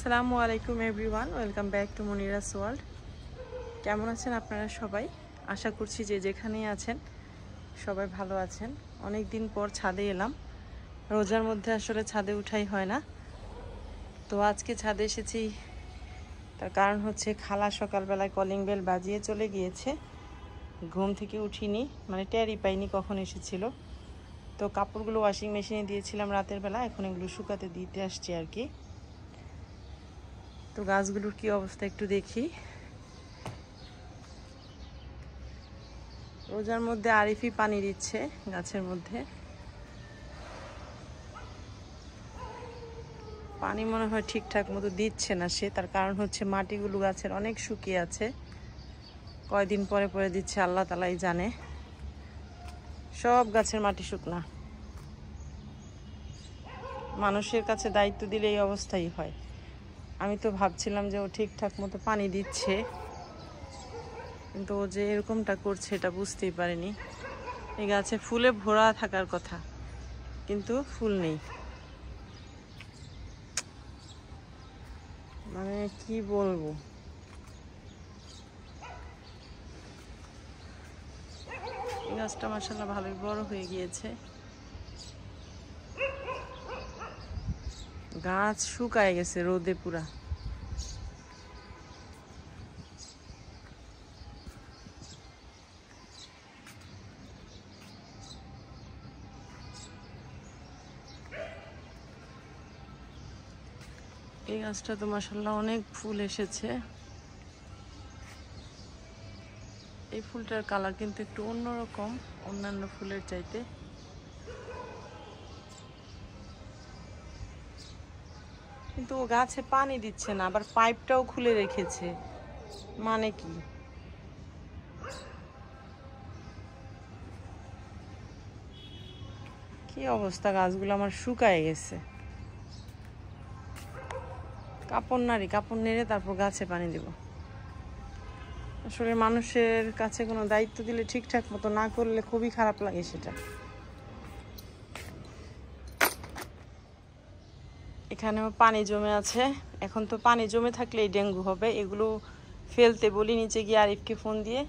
আসসালামু আলাইকুম everyone, welcome back to Monira's world. কেমন আছেন আপনারা সবাই? আশা করছি যে যেখানেই আছেন সবাই ভালো আছেন। অনেক দিন পর ছাদে এলাম। রোজার মধ্যে আসলে ছাদে উঠাই হয় না, তো আজকে ছাদে এসেছি। তার কারণ হচ্ছে খালা সকালবেলায় কলিং বেল বাজিয়ে চলে গিয়েছে, ঘুম থেকে উঠিনি, মানে টেরই পাইনি কখন এসেছিল। তো কাপড়গুলো ওয়াশিং মেশিনে দিয়েছিলাম রাতের বেলা, এখন এগুলো শুকাতে দিতে আসছি আর কি। তো গাছগুলোর কি অবস্থা একটু দেখি। রোজার মধ্যে আরিফই পানি দিচ্ছে গাছের মধ্যে। পানি মনে হয় ঠিকঠাক মতো দিচ্ছে না সে, তার কারণ হচ্ছে মাটিগুলো গাছের অনেক শুকিয়ে আছে। কয়দিন পরে পরে দিচ্ছে আল্লাহ তালাই জানে। সব গাছের মাটি শুকনা। মানুষের কাছে দায়িত্ব দিলে এই অবস্থাই হয়। আমি তো ভাবছিলাম যে ও ঠিকঠাক মতো পানি দিচ্ছে, কিন্তু ও যে এরকমটা করছে এটা বুঝতেই পারিনি। এই গাছে ফুলে ভরা থাকার কথা, কিন্তু ফুল নেই। মানে কি বলবো, এই গাছটা মাশাআল্লাহ ভালোই বড় হয়ে গিয়েছে। গাছ শুকায় গেছে রোদে পুরা। এই গাছটা তো মাশাআল্লাহ অনেক ফুল এসেছে। এই ফুলটার কালার কিন্তু একটু অন্যরকম অন্যান্য ফুলের চাইতে। কিন্তু ও গাছে পানি দিচ্ছে না, আবার পাইপটাও খুলে রেখেছে, মানে কি? কি অবস্থা, গাছগুলো আমার শুকায় গেছে। কাপড় নেড়ে তারপর গাছে পানি দেব। আসলে মানুষের কাছে কোনো দায়িত্ব দিলে ঠিকঠাক মতো না করলে খুবই খারাপ লাগে সেটা। এখানেও পানি জমে আছে। এখন তো পানি জমে থাকলেই ডেঙ্গু হবে। এগুলো ফেলতে বলি নিচে গিয়ে আরিফকে ফোন দিয়ে।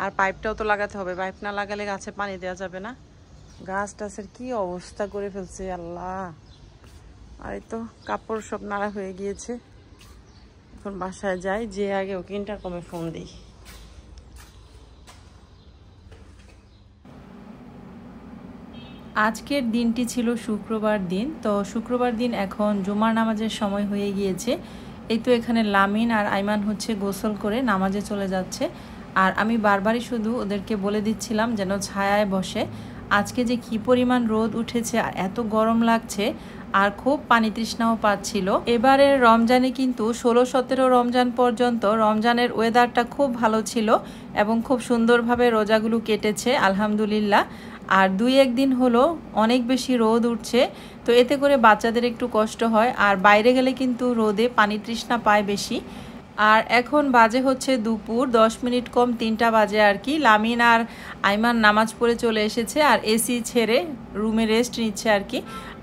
আর পাইপটাও তো লাগাতে হবে, পাইপ না লাগালে গাছে পানি দেওয়া যাবে না। গাছ টাছের কি অবস্থা করে ফেলছে আল্লাহ। আর এই তো কাপড় সব নাড়া হয়ে গিয়েছে। এখন বাসায় যাই, যে আগে ওকে ইন্টারকমে ফোন দিই। আজকের দিনটি ছিল শুক্রবার দিন। তো শুক্রবার দিন এখন জুমার নামাজের সময় হয়ে গিয়েছে। এই তো এখানে লামিন আর আইমান হচ্ছে গোসল করে নামাজে চলে যাচ্ছে। আর আমি বারবারই শুধু ওদেরকে বলে দিচ্ছিলাম যেন ছায়ায় বসে। আজকে যে কি পরিমাণ রোদ উঠেছে, এত গরম লাগছে, আর খুব পানি তৃষ্ণাও পাচ্ছিল। এবারের রমজানে কিন্তু 16-17 রমজান পর্যন্ত রমজানের ওয়েদারটা খুব ভালো ছিল এবং খুব সুন্দরভাবে রোজাগুলো কেটেছে আলহামদুলিল্লাহ। আর 2-1 দিন হলো অনেক বেশি রোদ উঠছে, তো এতে করে বাচ্চাদের একটু কষ্ট হয়। আর বাইরে গেলে কিন্তু রোদে পানি তৃষ্ণা পায় বেশি। আর এখন বাজে হচ্ছে দুপুর 10 মিনিট কম 3টা বাজে আর কি। লামিন আর আইমান নামাজ পড়ে চলে এসেছে আর এসি ছেড়ে রুমে রেস্ট নিচ্ছে আর কি।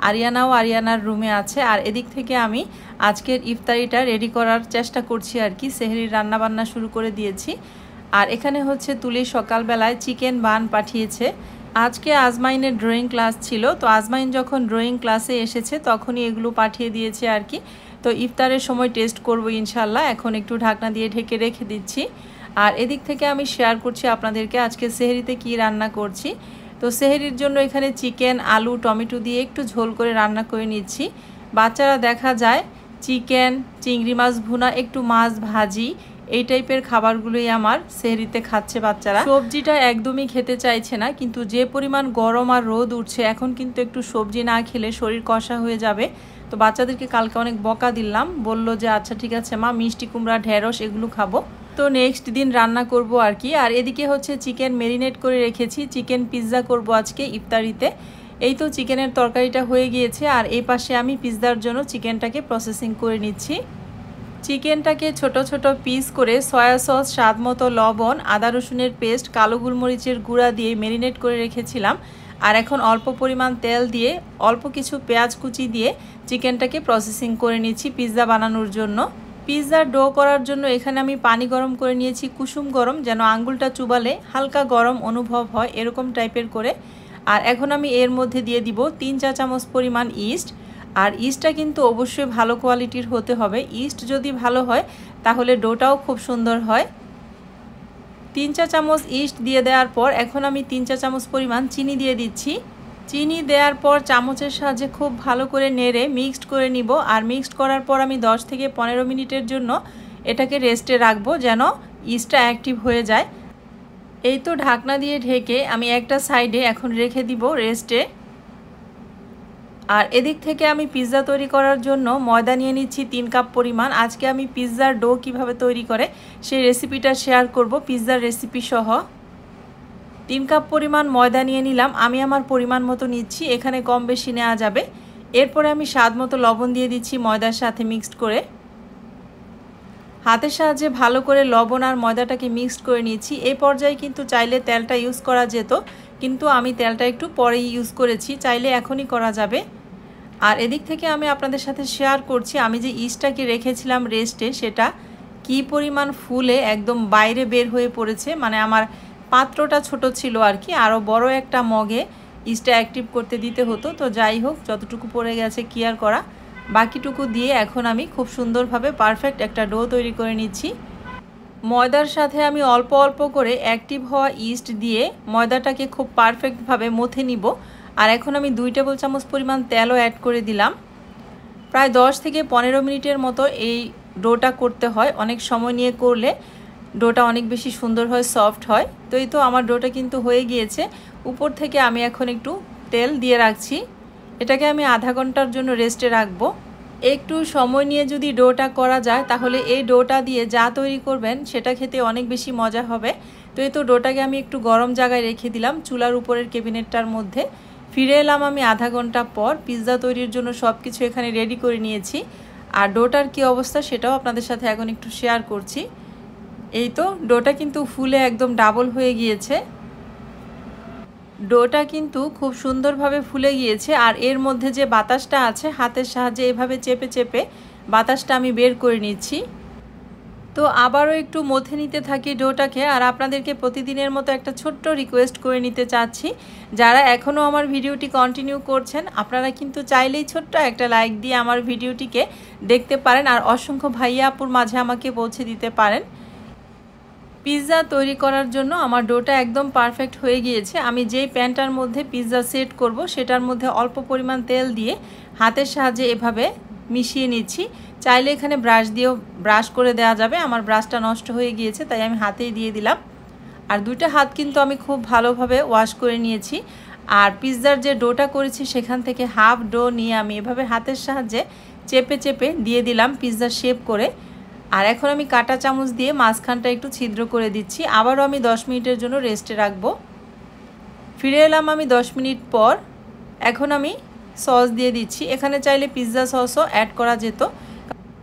আরিয়ানাও আরিয়ানার রুমে আছে। আর এদিক থেকে আমি আজকের ইফতারিটা রেডি করার চেষ্টা করছি আর কি। সেহরির রান্নাবান্না শুরু করে দিয়েছি। আর এখানে হচ্ছে তুলি সকালবেলায় চিকেন বান পাঠিয়েছে। আজকে আজমাইনের ড্রয়িং ক্লাস ছিল, তো আজমাইন যখন ড্রয়িং ক্লাসে এসেছে তখনই এগুলো পাঠিয়ে দিয়েছে আর কি। তো ইফতারের সময় টেস্ট করব ইনশাল্লাহ। এখন একটু ঢাকনা দিয়ে ঢেকে রেখে দিচ্ছি। আর এদিক থেকে আমি শেয়ার করছি আপনাদেরকে আজকে সেহরিতে কি রান্না করছি। তো সেহরির জন্য এখানে চিকেন, আলু, টমেটো দিয়ে একটু ঝোল করে রান্না করে নিচ্ছি। বাচ্চারা দেখা যায় চিকেন, চিংড়ি মাছ ভুনা, একটু মাছ ভাজি, এই টাইপের খাবারগুলোই আমার সেহরিতে খাচ্ছে বাচ্চারা। সবজিটা একদমই খেতে চাইছে না, কিন্তু যে পরিমাণ গরম আর রোদ উঠছে এখন কিন্তু একটু সবজি না খেলে শরীর কষা হয়ে যাবে। তো বাচ্চাদেরকে কালকে অনেক বকা দিলাম, বলল যে আচ্ছা ঠিক আছে মা, মিষ্টি কুমড়া, ঢেঁড়স এগুলো খাবো। তো নেক্সট দিন রান্না করব আর কি। আর এদিকে হচ্ছে চিকেন ম্যারিনেট করে রেখেছি, চিকেন পিৎজা করব আজকে ইফতারিতে। এই তো চিকেনের তরকারিটা হয়ে গিয়েছে। আর এই পাশে আমি পিৎজার জন্য চিকেনটাকে প্রসেসিং করে নিচ্ছি। চিকেনটাকে ছোট ছোট পিস করে সয়া সস, স্বাদ মতো লবণ, আদা রসুনের পেস্ট, কালো গোলমরিচের গুঁড়া দিয়ে ম্যারিনেট করে রেখেছিলাম। আর এখন অল্প পরিমাণ তেল দিয়ে অল্প কিছু পেঁয়াজ কুচি দিয়ে চিকেনটাকে প্রসেসিং করে নিচ্ছি পিৎজা বানানোর জন্য। পিৎজার ডো করার জন্য এখানে আমি পানি গরম করে নিয়েছি, কুসুম গরম, যেন আঙ্গুলটা চুবালে হালকা গরম অনুভব হয় এরকম টাইপের করে। আর এখন আমি এর মধ্যে দিয়ে দিব 3 চা চামচ পরিমাণ ইস্ট। আর ইস্টটা কিন্তু অবশ্যই ভালো কোয়ালিটির হতে হবে। ইস্ট যদি ভালো হয় তাহলে ডোটাও খুব সুন্দর হয়। 3 চা চামচ ইস্ট দিয়ে দেওয়ার পর এখন আমি 3 চা চামচ পরিমাণ চিনি দিয়ে দিচ্ছি। চিনি দেওয়ার পর চামচের সাহায্যে খুব ভালো করে নেড়ে মিক্সড করে নিব। আর মিক্সড করার পর আমি 10 থেকে 15 মিনিটের জন্য এটাকে রেস্টে রাখবো যেন ইস্টটা অ্যাক্টিভ হয়ে যায়। এই তো ঢাকনা দিয়ে ঢেকে আমি একটা সাইডে এখন রেখে দিব রেস্টে। আর এদিক থেকে আমি পিৎজা তৈরি করার জন্য ময়দা নিয়ে নিচ্ছি 3 কাপ পরিমাণ। আজকে আমি পিৎজার ডো কিভাবে তৈরি করে সেই রেসিপিটা শেয়ার করব, পিৎজার রেসিপি সহ। 3 কাপ পরিমাণ ময়দা নিয়ে নিলাম, আমি আমার পরিমাণ মতো নিচ্ছি, এখানে কম বেশি নেওয়া যাবে। এরপরে আমি স্বাদ মতো লবণ দিয়ে দিচ্ছি ময়দার সাথে মিক্সড করে। হাতের সাহায্যে ভালো করে লবণ আর ময়দাটাকে মিক্সড করে নিয়েছি। এই পর্যায়ে কিন্তু চাইলে তেলটা ইউজ করা যেত, কিন্তু আমি তেলটা একটু পরেই ইউজ করেছি, চাইলে এখনই করা যাবে। আর এদিক থেকে আমি আপনাদের সাথে শেয়ার করছি আমি যে ইস্টটাকে রেখেছিলাম রেস্টে সেটা কি পরিমাণ ফুলে একদম বাইরে বের হয়ে পড়েছে। মানে আমার পাত্রটা ছোট ছিল আর কি, আরও বড় একটা মগে ইস্টটা অ্যাক্টিভ করতে দিতে হতো। তো যাই হোক, যতটুকু পড়ে গেছে কি আর করা, বাকিটুকু দিয়ে এখন আমি খুব সুন্দরভাবে পারফেক্ট একটা ডো তৈরি করে নিচ্ছি। ময়দার সাথে আমি অল্প অল্প করে অ্যাক্টিভ হওয়া ইস্ট দিয়ে ময়দাটাকে খুব পারফেক্টভাবে মথে নিব। আর এখন আমি 2 টেবিল চামচ পরিমাণ তেলও অ্যাড করে দিলাম। প্রায় 10 থেকে 15 মিনিটের মতো এই ডোটা করতে হয়, অনেক সময় নিয়ে করলে ডোটা অনেক বেশি সুন্দর হয়, সফট হয়। তো এই তো আমার ডোটা কিন্তু হয়ে গিয়েছে। উপর থেকে আমি এখন একটু তেল দিয়ে রাখছি, এটাকে আমি আধা ঘন্টার জন্য রেস্টে রাখবো। একটু সময় নিয়ে যদি ডোটা করা যায় তাহলে এই ডোটা দিয়ে যা তৈরি করবেন সেটা খেতে অনেক বেশি মজা হবে। তো এই তো ডোটাকে আমি একটু গরম জায়গায় রেখে দিলাম চুলার উপরের ক্যাবিনেটটার মধ্যে। ফিরে এলাম আমি আধা ঘন্টা পর। পিৎজা তৈরির জন্য সব কিছু এখানে রেডি করে নিয়েছি। আর ডোটার কি অবস্থা সেটাও আপনাদের সাথে এখন একটু শেয়ার করছি। এই তো ডোটা কিন্তু ফুলে একদম ডাবল হয়ে গিয়েছে। ডোটা কিন্তু খুব সুন্দরভাবে ফুলে গিয়েছে। আর এর মধ্যে যে বাতাসটা আছে হাতের সাহায্যে এভাবে চেপে চেপে বাতাসটা আমি বের করে নিচ্ছি। তো আবারও একটু মথে নিতে থাকি ডোটাকে। আর আপনাদেরকে প্রতিদিনের মতো একটা ছোট্ট রিকোয়েস্ট করে নিতে চাচ্ছি, যারা এখনও আমার ভিডিওটি কন্টিনিউ করছেন আপনারা কিন্তু চাইলেই ছোট্ট একটা লাইক দিয়ে আমার ভিডিওটিকে দেখতে পারেন আর অসংখ্য ভাইয়া আপুর মাঝে আমাকে পৌঁছে দিতে পারেন। পিৎজা তৈরি করার জন্য আমার ডোটা একদম পারফেক্ট হয়ে গিয়েছে। আমি যেই প্যানটার মধ্যে পিৎজা সেট করব সেটার মধ্যে অল্প পরিমাণ তেল দিয়ে হাতের সাহায্যে এভাবে মিশিয়ে নিচ্ছি। চাইলে এখানে ব্রাশ দিয়েও ব্রাশ করে দেওয়া যাবে, আমার ব্রাশটা নষ্ট হয়ে গিয়েছে তাই আমি হাতেই দিয়ে দিলাম। আর 2টা হাত কিন্তু আমি খুব ভালোভাবে ওয়াশ করে নিয়েছি। আর পিৎজার যে ডোটা করেছি সেখান থেকে হাফ ডো নিয়ে আমি এভাবে হাতের সাহায্যে চেপে চেপে দিয়ে দিলাম পিৎজার শেপ করে। আর এখন আমি কাঁটা চামচ দিয়ে মাঝখানটা একটু ছিদ্র করে দিচ্ছি। আবারও আমি 10 মিনিটের জন্য রেস্টে রাখবো। ফিরে এলাম আমি 10 মিনিট পর। এখন আমি সস দিয়ে দিচ্ছি। এখানে চাইলে পিৎজা সসও অ্যাড করা যেত,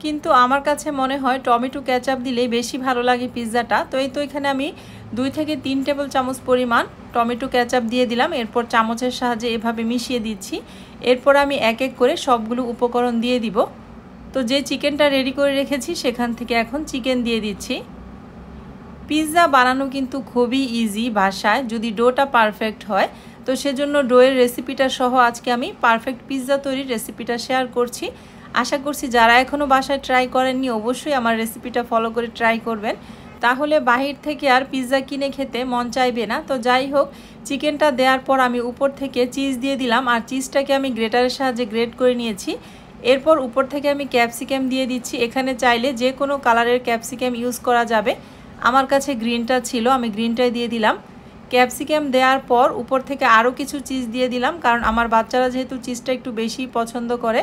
কিন্তু আমার কাছে মনে হয় টমেটো কেচাপ দিলেই বেশি ভালো লাগে পিৎজাটা। তো এই তো এখানে আমি 2 থেকে 3 টেবিল চামচ পরিমাণ টমেটো কেচাপ দিয়ে দিলাম। এরপর চামচের সাহায্যে এভাবে মিশিয়ে দিচ্ছি। এরপর আমি এক এক করে সবগুলো উপকরণ দিয়ে দিব। তো যে চিকেনটা রেডি করে রেখেছি সেখান থেকে এখন চিকেন দিয়ে দিচ্ছি। পিৎজা বানানো কিন্তু খুবই ইজি বাসায়, যদি ডোটা পারফেক্ট হয়। তো সেজন্য ডোয়ের রেসিপিটা সহ আজকে আমি পারফেক্ট পিৎজা তৈরির রেসিপিটা শেয়ার করছি। আশা করছি যারা এখনও বাসায় ট্রাই করেননি অবশ্যই আমার রেসিপিটা ফলো করে ট্রাই করবেন, তাহলে বাহির থেকে আর পিৎজা কিনে খেতে মন চাইবে না। তো যাই হোক, চিকেনটা দেওয়ার পর আমি উপর থেকে চিজ দিয়ে দিলাম। আর চিজটাকে আমি গ্রেটারের সাহায্যে গ্রেট করে নিয়েছি। এরপর উপর থেকে আমি ক্যাপসিকাম দিয়ে দিচ্ছি। এখানে চাইলে যে কোনো কালারের ক্যাপসিকাম ইউজ করা যাবে, আমার কাছে গ্রিনটা ছিল, আমি গ্রিনটাই দিয়ে দিলাম। ক্যাপসিকাম দেওয়ার পর উপর থেকে আরও কিছু চিজ দিয়ে দিলাম, কারণ আমার বাচ্চারা যেহেতু চিজটা একটু বেশি পছন্দ করে।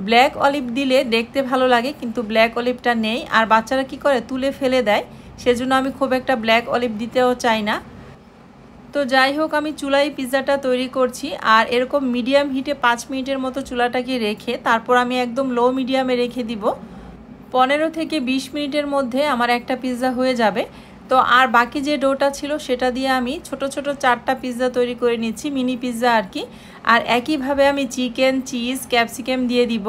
ব্ল্যাক অলিভ দিলে দেখতে ভালো লাগে, কিন্তু ব্ল্যাক অলিভটা নেই আর বাচ্চারা কি করে তুলে ফেলে দেয়, সেজন্য আমি খুব একটা ব্ল্যাক অলিভ দিতেও চাই না। তো যাই হোক, আমি চুলায় পিৎজাটা তৈরি করছি। আর এরকম মিডিয়াম হিটে 5 মিনিটের মতো চুলাটাকে রেখে তারপর আমি একদম লো মিডিয়ামে রেখে দিব। 15 থেকে 20 মিনিটের মধ্যে আমার একটা পিৎজা হয়ে যাবে। তো আর বাকি যে ডোটা ছিল সেটা দিয়ে আমি ছোট ছোট 4টা পিৎজা তৈরি করে নিচ্ছি, মিনি পিৎজা আর কি। আর একইভাবে আমি চিকেন, চিজ, ক্যাপসিকাম দিয়ে দিব।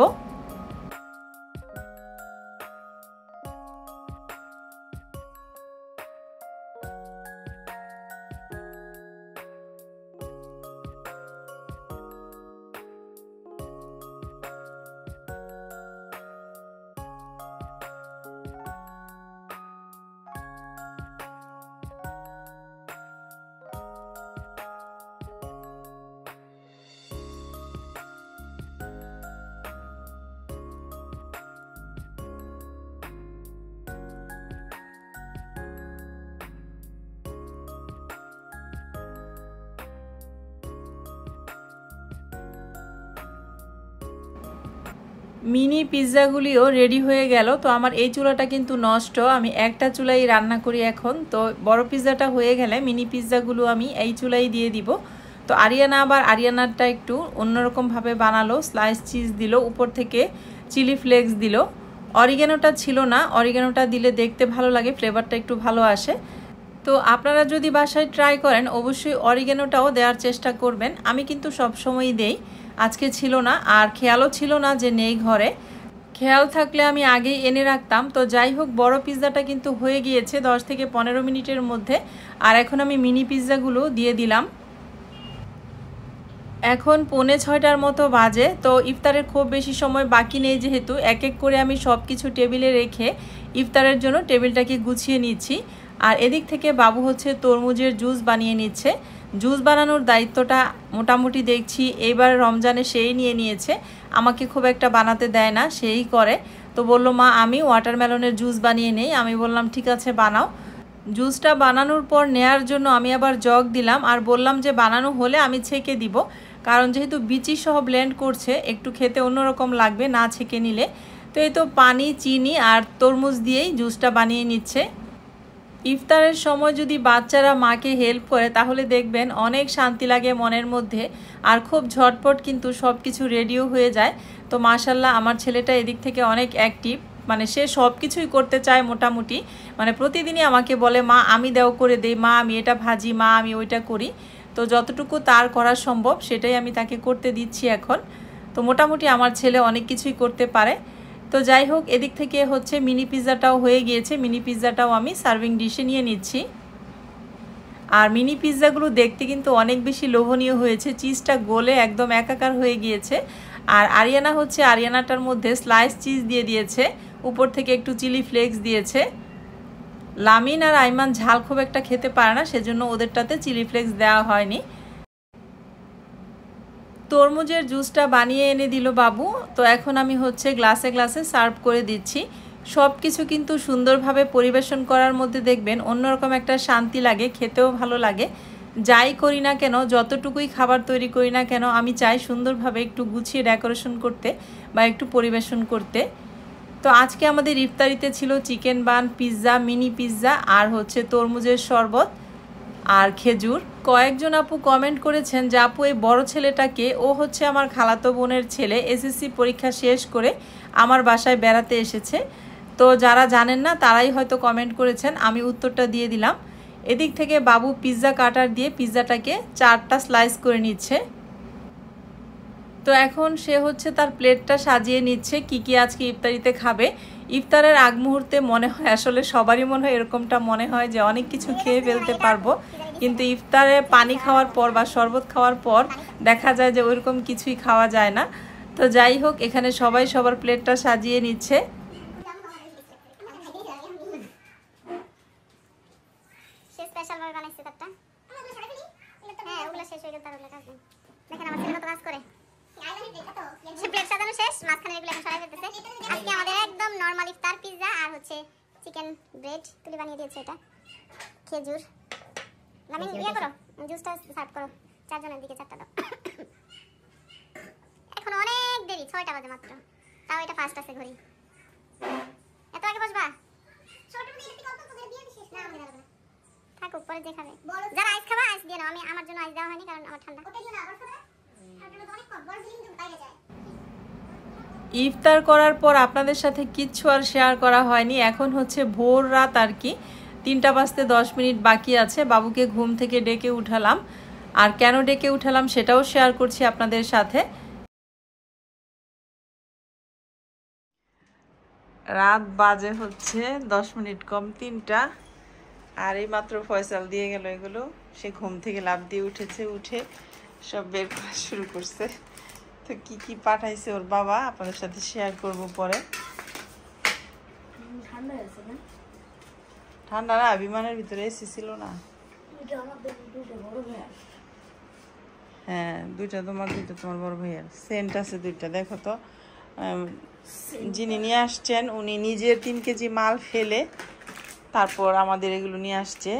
মিনি পিৎজাগুলিও রেডি হয়ে গেল। তো আমার এই চুলাটা কিন্তু নষ্ট, আমি একটা চুলাই রান্না করি এখন। তো বড় পিৎজাটা হয়ে গেলে মিনি পিৎজাগুলো আমি এই চুলাই দিয়ে দিব। তো আরিয়ানা আবার আরিয়ানারটা একটু অন্যরকমভাবে বানালো, স্লাইস চিজ দিল, উপর থেকে চিলি ফ্লেক্স দিল। অরিগানোটা ছিল না, অরিগানোটা দিলে দেখতে ভালো লাগে, ফ্লেভারটা একটু ভালো আসে। তো আপনারা যদি বাসায় ট্রাই করেন অবশ্যই অরিগানোটাও দেওয়ার চেষ্টা করবেন। আমি কিন্তু সবসময়ই দেই, আজকে ছিল না, আর খেয়ালও ছিল না যে নেই ঘরে। খেয়াল থাকলে আমি আগেই এনে রাখতাম। তো যাই হোক, বড় পিৎজাটা কিন্তু হয়ে গিয়েছে 10 থেকে 15 মিনিটের মধ্যে। আর এখন আমি মিনি পিৎজাগুলো দিয়ে দিলাম। এখন 5:45টার মতো বাজে। তো ইফতারের খুব বেশি সময় বাকি নেই, যেহেতু এক এক করে আমি সব কিছু টেবিলে রেখে ইফতারের জন্য টেবিলটাকে গুছিয়ে নিচ্ছি। আর এদিক থেকে বাবু হচ্ছে তরমুজের জুস বানিয়ে নিচ্ছে। জুস বানানোর দায়িত্বটা মোটামুটি দেখছি এইবার রমজানে সেই নিয়ে নিয়েছে, আমাকে খুব একটা বানাতে দেয় না, সেই করে। তো বললো মা আমি ওয়াটারমেলনের জুস বানিয়ে নেই। আমি বললাম ঠিক আছে বানাও। জুসটা বানানোর পর নেয়ার জন্য আমি আবার জগ দিলাম, আর বললাম যে বানানো হলে আমি ছেঁকে দিব, কারণ যেহেতু বিচি সহ ব্লেন্ড করছে একটু খেতে অন্যরকম লাগবে না ছেঁকে নিলে। তো এই তো পানি, চিনি আর তরমুজ দিয়েই জুসটা বানিয়ে নিচ্ছে। ইফতারের সময় যদি বাচ্চারা মাকে হেল্প করে তাহলে দেখবেন অনেক শান্তি লাগে মনের মধ্যে, আর খুব ঝটপট কিন্তু সব কিছু রেডিও হয়ে যায়। তো মাশাল্লাহ আমার ছেলেটা এদিক থেকে অনেক অ্যাক্টিভ, মানে সে সব কিছুই করতে চায় মোটামুটি। মানে প্রতিদিনই আমাকে বলে মা আমি দেও করে দেই, মা আমি এটা ভাজি, মা আমি ওইটা করি। তো যতটুকু তার করা সম্ভব সেটাই আমি তাকে করতে দিচ্ছি এখন। তো মোটামুটি আমার ছেলে অনেক কিছুই করতে পারে। তো যাই হোক, এদিক থেকে হচ্ছে মিনি পিৎজাটাও হয়ে গিয়েছে। মিনি পিৎজাটাও আমি সার্ভিং ডিশে নিয়ে নিচ্ছি। আর মিনি পিৎজাগুলো দেখতে কিন্তু অনেক বেশি লোভনীয় হয়েছে, চিজটা গলে একদম একাকার হয়ে গিয়েছে। আর আরিয়ানা হচ্ছে আরিয়ানাটার মধ্যে স্লাইস চিজ দিয়ে দিয়েছে, উপর থেকে একটু চিলি ফ্লেক্স দিয়েছে। লামিন আর আইমান ঝাল খুব একটা খেতে পারে না, সেজন্য ওদেরটাতে চিলি ফ্লেক্স দেওয়া হয়নি। তরমুজের জুসটা বানিয়ে এনে দিল বাবু। তো এখন আমি হচ্ছে গ্লাসে গ্লাসে সার্ভ করে দিচ্ছি। সব কিছু কিন্তু সুন্দরভাবে পরিবেশন করার মধ্যে দেখবেন অন্যরকম একটা শান্তি লাগে, খেতেও ভালো লাগে। যাই করি না কেন, যতটুকুই খাবার তৈরি করি না কেন, আমি চাই সুন্দরভাবে একটু গুছিয়ে ডেকোরেশন করতে বা একটু পরিবেশন করতে। তো আজকে আমাদের ইফতারিতে ছিল chicken bun, pizza, mini pizza, আর হচ্ছে তরমুজের শরবত আর খেজুর। কয়েকজন আপু কমেন্ট করেছেন যে আপু এই বড় ছেলেটাকে, ও হচ্ছে আমার খালাতো বোনের ছেলে, এসএসসি পরীক্ষা শেষ করে আমার বাসায় বেড়াতে এসেছে। তো যারা জানেন না তারাই হয়তো কমেন্ট করেছেন, আমি উত্তরটা দিয়ে দিলাম। এদিক থেকে বাবু পিৎজা কাটার দিয়ে পিৎজাটাকে 4টা স্লাইস করে নিচ্ছে। তো এখন সে হচ্ছে তার প্লেটটা সাজিয়ে নিচ্ছে কি কি আজকে ইফতারিতে খাবে। ইফতারের আগ মুহূর্তে মনে হয়, আসলে সবারই মনে হয় এরকমটা মনে হয় যে অনেক কিছু খেয়ে ফেলতে পারবো, কিন্তু ইফতারে পানি খাওয়ার পর বা শরবত খাওয়ার পর দেখা যায় যে ওইরকম কিছুই খাওয়া যায় না। তো যাই হোক, এখানে সবাই সবার প্লেটটা সাজিয়ে নিচ্ছে। চিকেন ব্রেড তুলি বানিয়ে দিয়েছে, এটা খেজুর। লামিন ইয়া করো, জুসটা সার্ভ করো, 4 জনের দিকে 4টা দাও। এখন অনেক দেরি, 6টা বাজে মাত্র, তাও এটা ফাস্ট আছে ঘড়ি। এত আগে বসবা? থাকুক, পরে যে খাবে। যারা আইস খাবা আইস দিয়ে নাও, আমি আমার জন্য আইস দেওয়া হয়নি কারণ আমার ঠান্ডা। ইফতার করার পর আপনাদের সাথে কিচ্ছু আর শেয়ার করা হয়নি। এখন হচ্ছে ভোর রাত আর কি। 3টা বাজতে 10 মিনিট বাকি আছে। বাবুকে ঘুম থেকে ডেকে উঠালাম, আর কেন ডেকে উঠালাম সেটাও শেয়ার করছি আপনাদের সাথে। রাত বাজে হচ্ছে 10 মিনিট কম 3টা, আর এই মাত্র ফয়সাল দিয়ে গেল এগুলো। সে ঘুম থেকে লাফ দিয়ে উঠেছে, উঠে সব বের করা শুরু করছে। তো কি কি পাঠাইছে ওর বাবা আপনাদের সাথে শেয়ার করব পরে। ঠান্ডা না, বিমানের ভিতরে এসি ছিল না। হ্যাঁ, দুইটা তোমার, দুইটা তোমার বড় ভাইয়ার। সেন্ট আছে দুইটা, দেখো তো। যিনি নিয়ে আসছেন উনি নিজের 3 কেজি মাল ফেলে তারপর আমাদের এগুলো নিয়ে আসছে।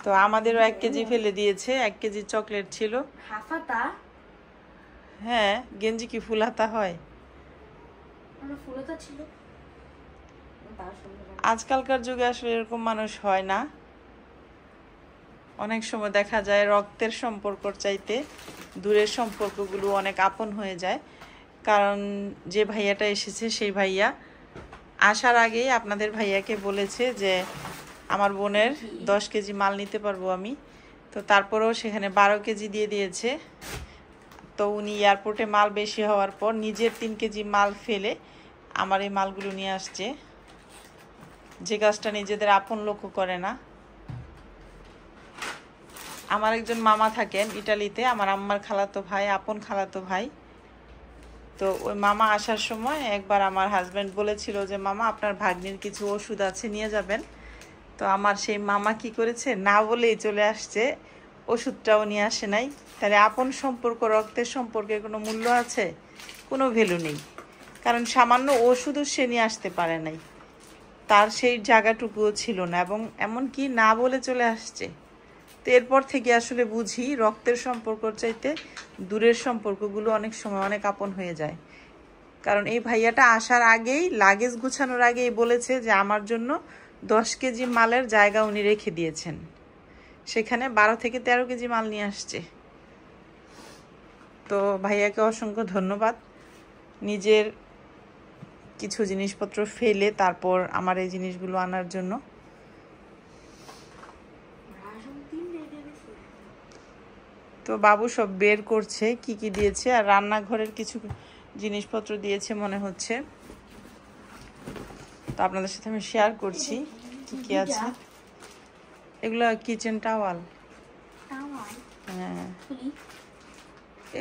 তো আমাদেরও 1 কেজি ফেলে দিয়েছে। 1 কেজি চকলেট ছিল। হ্যাঁ, গেঞ্জি কি ফুল হাতা হয়? আজকালকার যুগে আসলে এরকম মানুষ হয় না। অনেক সময় দেখা যায় রক্তের সম্পর্কর চাইতে দূরের সম্পর্কগুলো অনেক আপন হয়ে যায়। কারণ যে ভাইয়াটা এসেছে সেই ভাইয়া আসার আগেই আপনাদের ভাইয়াকে বলেছে যে আমার বোনের 10 কেজি মাল নিতে পারবো আমি। তো তারপরেও সেখানে 12 কেজি দিয়ে দিয়েছে। তো উনি এয়ারপোর্টে মাল বেশি হওয়ার পর নিজের 3 কেজি মাল ফেলে আমার এই মালগুলো নিয়ে আসছে। যে কাজটা নিজেদের আপন লোকও করে না। আমার একজন মামা থাকেন ইটালিতে, আমার আম্মার খালাতো ভাই, আপন খালাতো ভাই। তো ওই মামা আসার সময় একবার আমার হাজব্যান্ড বলেছিল যে মামা আপনার ভাগ্নির কিছু ওষুধ আছে নিয়ে যাবেন। তো আমার সেই মামা কি করেছে, না বলেই চলে আসছে, ওষুধটাও নিয়ে আসে নাই। তাহলে আপন সম্পর্ক, রক্তের সম্পর্কের কোনো মূল্য আছে? কোনো ভ্যালু নেই। কারণ সামান্য ওষুধও সে নিয়ে আসতে পারে নাই, তার সেই জায়গাটুকুও ছিল না, এবং এমনকি না বলে চলে আসছে। তো এরপর থেকে আসলে বুঝি রক্তের সম্পর্কর চাইতে দূরের সম্পর্কগুলো অনেক সময় অনেক আপন হয়ে যায়। কারণ এই ভাইয়াটা আসার আগেই, লাগেজ গুছানোর আগেই বলেছে যে আমার জন্য 10 কেজি মালের জায়গা উনি রেখে দিয়েছেন। সেখানে 12 থেকে 13 কেজি মাল নিয়ে আসছে। তো ভাইয়াকে অসংখ্য ধন্যবাদ। নিজের কিছু জিনিসপত্র ফেলে তারপর আমার এই জিনিসগুলো আনার জন্য। তো বাবু সব বের করছে কি কি দিয়েছে, আর রান্নাঘরের কিছু জিনিসপত্র দিয়েছে মনে হচ্ছে। তো আপনাদের সাথে আমি শেয়ার করছি কি কি আছে। এগুলো কিচেন টাওয়াল। হ্যাঁ,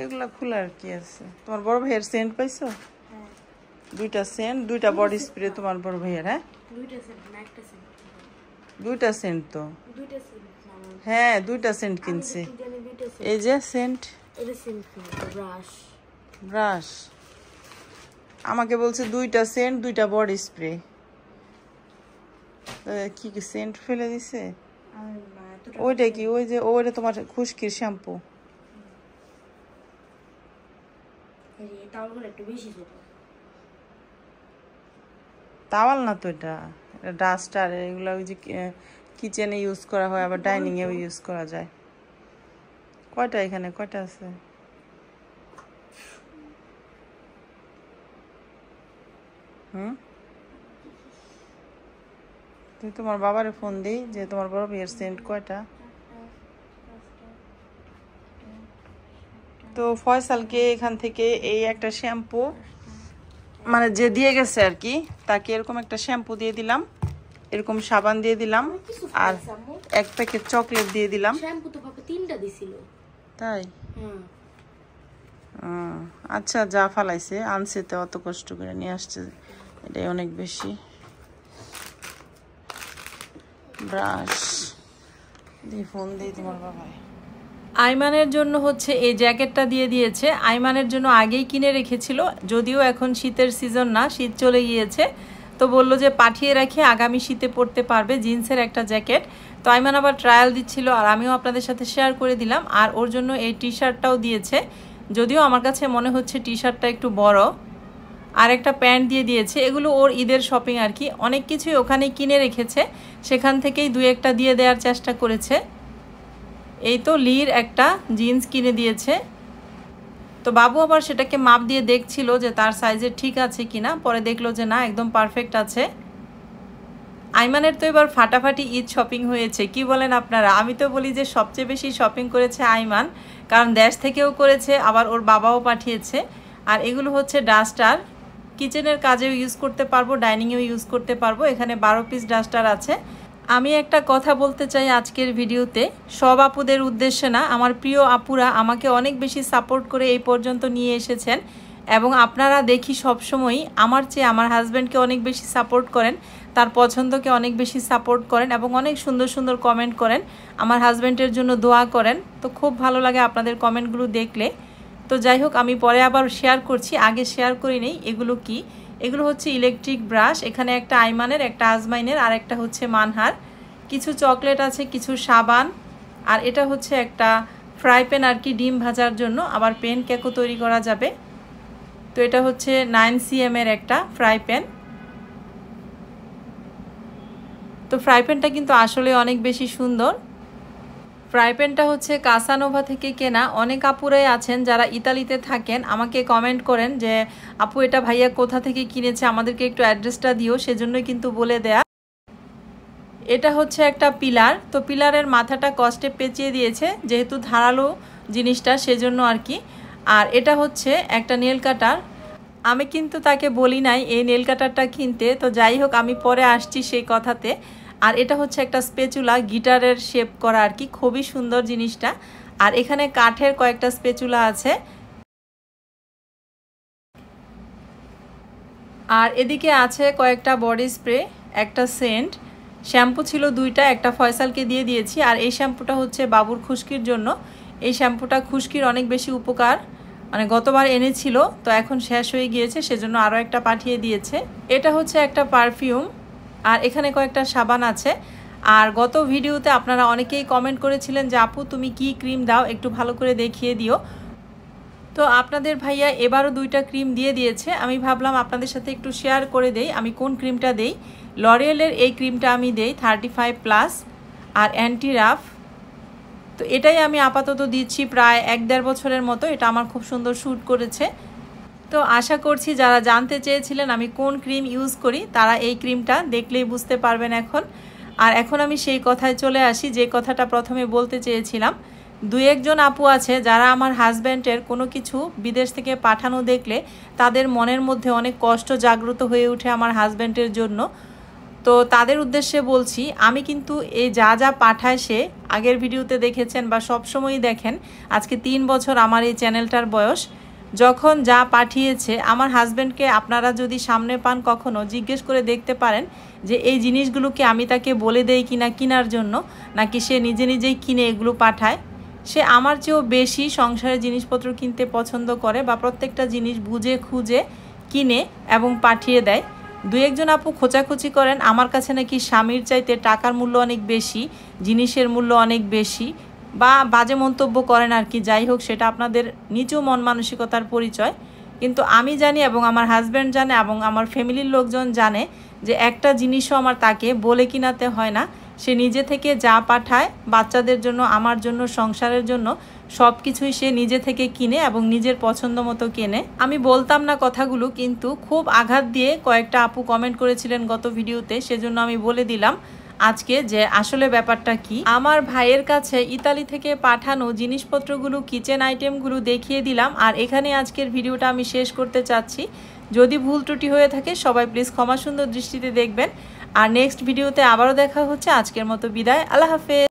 এগুলা খোলার কি আছে? তোমার বড় ভাইয়ের সেন্ট পাইছো? 2টা সেন্ট, 2টা বডি স্প্রে তোমার বড় ভাইয়ের। হ্যাঁ, 2টা সেন্ট তো। হ্যাঁ, 2টা সেন্ট কিনছে। এই যে সেন্ট, ব্রাশ। আমাকে বলছে 2টা সেন্ট, 2টা বডি স্প্রে। কি কি সেন্ট ফেলে দিছে? ওইটা কি? ওই যে ওইটা তোমার খুশকির শ্যাম্পু। তাওয়াল না তো, এটা ডাস্টার। এগুলো ওই যে কিচেনে ইউজ করা হয়, আবার ডাইনিং এও ইউজ করা যায়। কয়টা এখানে, কয়টা আছে? তুই তোমার বাবারে ফোন দিই যে তোমার বড় ভাইয়ের সেন্ট কয়টা। তো ফয়সালকে এখান থেকে এই একটা শ্যাম্পু, মানে যে দিয়ে গেছে আর কি, তাকে এরকম একটা শ্যাম্পু দিয়ে দিলাম, এরকম সাবান দিয়ে দিলাম, আর 1 প্যাকেট চকলেট দিয়ে দিলাম। তাই? আচ্ছা, যা ফালাইছে আনছে তো, অত কষ্ট করে নিয়ে আসছে, এটাই অনেক বেশি। ব্রাশ দিয়ে ফোন দিই তোমার বাবাই। আইমানের জন্য হচ্ছে এই জ্যাকেটটা দিয়ে দিয়েছে। আইমানের জন্য আগেই কিনে রেখেছিল, যদিও এখন শীতের সিজন না, শীত চলে গিয়েছে। তো বললো যে পাঠিয়ে রাখি, আগামী শীতে পরতে পারবে, জিন্সের একটা জ্যাকেট। তো আইমান আবার ট্রায়াল দিচ্ছিল, আর আমিও আপনাদের সাথে শেয়ার করে দিলাম। আর ওর জন্য এই টি শার্টটাও দিয়েছে, যদিও আমার কাছে মনে হচ্ছে টি শার্টটা একটু বড়। আর একটা প্যান্ট দিয়ে দিয়েছে। এগুলো ওর ঈদের শপিং আর কি, অনেক কিছুই ওখানে কিনে রেখেছে, সেখান থেকেই 2-1টা দিয়ে দেওয়ার চেষ্টা করেছে। এই তো লির একটা জিন্স কিনে দিয়েছে। তো বাবু আবার সেটাকে মাপ দিয়ে দেখছিল যে তার সাইজে ঠিক আছে কিনা, পরে দেখলো যে না, একদম পারফেক্ট আছে। আইমানের তো এবার ফাটাফাটি ঈদ শপিং হয়েছে, কি বলেন আপনারা? আমি তো বলি যে সবচেয়ে বেশি শপিং করেছে আইমান, কারণ দেশ থেকেও করেছে, আবার ওর বাবাও পাঠিয়েছে। আর এগুলো হচ্ছে ডাস্টার, কিচেনের কাজেও ইউজ করতে পারবো, ডাইনিংয়েও ইউজ করতে পারবো। এখানে 12 পিস ডাস্টার আছে। আমি একটা কথা বলতে চাই আজকের ভিডিওতে, সব আপুদের উদ্দেশ্যে না, আমার প্রিয় আপুরা আমাকে অনেক বেশি সাপোর্ট করে এই পর্যন্ত নিয়ে এসেছেন, এবং আপনারা দেখি সবসময়ই আমার চেয়ে আমার হাজব্যান্ডকে অনেক বেশি সাপোর্ট করেন, তার পছন্দকে অনেক বেশি সাপোর্ট করেন, এবং অনেক সুন্দর সুন্দর কমেন্ট করেন, আমার হাজব্যান্ডের জন্য দোয়া করেন। তো খুব ভালো লাগে আপনাদের কমেন্টগুলো দেখলে। তো যাই হোক, আমি পরে আবার শেয়ার করছি, আগে শেয়ার করি নেই। এগুলো কি? এগুলো হচ্ছে ইলেকট্রিক ব্রাশ। এখানে একটা আইমানের, একটা আজমাইনের, আর একটা হচ্ছে মানহার। কিছু চকলেট আছে, কিছু সাবান, আর এটা হচ্ছে একটা ফ্রাই প্যান আর কি, ডিম ভাজার জন্য। আবার পেন কেকও তৈরি করা যাবে। তো এটা হচ্ছে 9cm এর একটা ফ্রাই প্যান। তো ফ্রাই প্যানটা কিন্তু আসলে অনেক বেশি সুন্দর। ফ্রাই প্যানটা হচ্ছে কাসানোভা থেকে কেনা। অনেক আপুরাই আছেন যারা ইতালিতে থাকেন, আমাকে কমেন্ট করেন যে আপু এটা ভাইয়া কোথা থেকে কিনেছে, আমাদেরকে একটু অ্যাড্রেসটা দিও, সেজন্যই কিন্তু বলে দেয়া। এটা হচ্ছে একটা পিলার। তো পিলারের মাথাটা কষ্টে পেঁচিয়ে দিয়েছে, যেহেতু ধারালো জিনিসটা সেজন্য আর কি। আর এটা হচ্ছে একটা নেল কাটার। আমি কিন্তু তাকে বলি নাই এই নেল কাটারটা কিনতে, তো যাই হোক আমি পরে আসছি সেই কথাতে। আর এটা হচ্ছে একটা স্পেচুলা, গিটারের শেপ করা আর কি, খুবই সুন্দর জিনিসটা। আর এখানে কাঠের কয়েকটা স্পেচুলা আছে। আর এদিকে আছে কয়েকটা বডি স্প্রে, একটা সেন্ট, শ্যাম্পু ছিল 2টা, একটা ফয়সালকে দিয়ে দিয়েছি। আর এই শ্যাম্পুটা হচ্ছে বাবুর খুশকির জন্য। এই শ্যাম্পুটা খুশকির অনেক বেশি উপকার, মানে গতবার এনেছিল, তো এখন শেষ হয়ে গিয়েছে, সেজন্য আরও একটা পাঠিয়ে দিয়েছে। এটা হচ্ছে একটা পারফিউম। আর এখানে কয়েকটা সাবান আছে। আর গত ভিডিওতে আপনারা অনেকেই কমেন্ট করেছিলেন যে আপু তুমি কি ক্রিম দাও, একটু ভালো করে দেখিয়ে দিও। তো আপনাদের ভাইয়া এবারও 2টা ক্রিম দিয়ে দিয়েছে। আমি ভাবলাম আপনাদের সাথে একটু শেয়ার করে দেই আমি কোন ক্রিমটা দেই। লরিয়েলের এই ক্রিমটা আমি দেই 35+, আর অ্যান্টি রাফ। তো এটাই আমি আপাতত দিচ্ছি প্রায় 1-1.5 বছরের মতো। এটা আমার খুব সুন্দর শ্যুট করেছে। তো আশা করছি যারা জানতে চেয়েছিলেন আমি কোন ক্রিম ইউজ করি, তারা এই ক্রিমটা দেখলেই বুঝতে পারবেন এখন। আর এখন আমি সেই কথায় চলে আসি যে কথাটা প্রথমে বলতে চেয়েছিলাম। 2-1 জন আপু আছে যারা আমার হাজব্যান্ডের কোনো কিছু বিদেশ থেকে পাঠানো দেখলে তাদের মনের মধ্যে অনেক কষ্ট জাগ্রত হয়ে ওঠে আমার হাজব্যান্ডের জন্য। তো তাদের উদ্দেশ্যে বলছি, আমি কিন্তু এই যা যা পাঠায় সে আগের ভিডিওতে দেখেছেন বা সবসময়ই দেখেন, আজকে 3 বছর আমার এই চ্যানেলটার বয়স। যখন যা পাঠিয়েছে আমার হাজব্যান্ডকে আপনারা যদি সামনে পান কখনো জিজ্ঞেস করে দেখতে পারেন যে এই জিনিসগুলোকে আমি তাকে বলে দেই কিনা কেনার জন্য, নাকি সে নিজে নিজেই কিনে এগুলো পাঠায়। সে আমার চেয়েও বেশি সংসারের জিনিসপত্র কিনতে পছন্দ করে, বা প্রত্যেকটা জিনিস বুঝে খুঁজে কিনে এবং পাঠিয়ে দেয়। 2-1 জন আপু খোঁচাখুচি করেন আমার কাছে নাকি স্বামীর চাইতে টাকার মূল্য অনেক বেশি, জিনিসের মূল্য অনেক বেশি, বা বাজে মন্তব্য করেন আর কি। যাই হোক, সেটা আপনাদের নিচু মন মানসিকতার পরিচয়। কিন্তু আমি জানি এবং আমার হাজব্যান্ড জানে এবং আমার ফ্যামিলির লোকজন জানে যে একটা জিনিসও আমার তাকে বলে কিনাতে হয় না। সে নিজে থেকে যা পাঠায় বাচ্চাদের জন্য, আমার জন্য, সংসারের জন্য, সব কিছুই সে নিজে থেকে কিনে এবং নিজের পছন্দ মতো কেনে। আমি বলতাম না কথাগুলো, কিন্তু খুব আঘাত দিয়ে কয়েকটা আপু কমেন্ট করেছিলেন গত ভিডিওতে, সেজন্য আমি বলে দিলাম আজকে যে আসলে ব্যাপারটা কি। আমার ভাইয়ের কাছে ইতালি থেকে পাঠানো জিনিসপত্রগুলো, কিচেন আইটেমগুলো দেখিয়ে দিলাম। আর এখানে আজকের ভিডিওটা আমি শেষ করতে চাচ্ছি। যদি ভুল ত্রুটি হয়ে থাকে সবাই প্লিজ ক্ষমা সুন্দর দৃষ্টিতে দেখবেন। আর নেক্সট ভিডিওতে আবারও দেখা হচ্ছে। আজকের মতো বিদায়, আল্লাহ হাফেজ।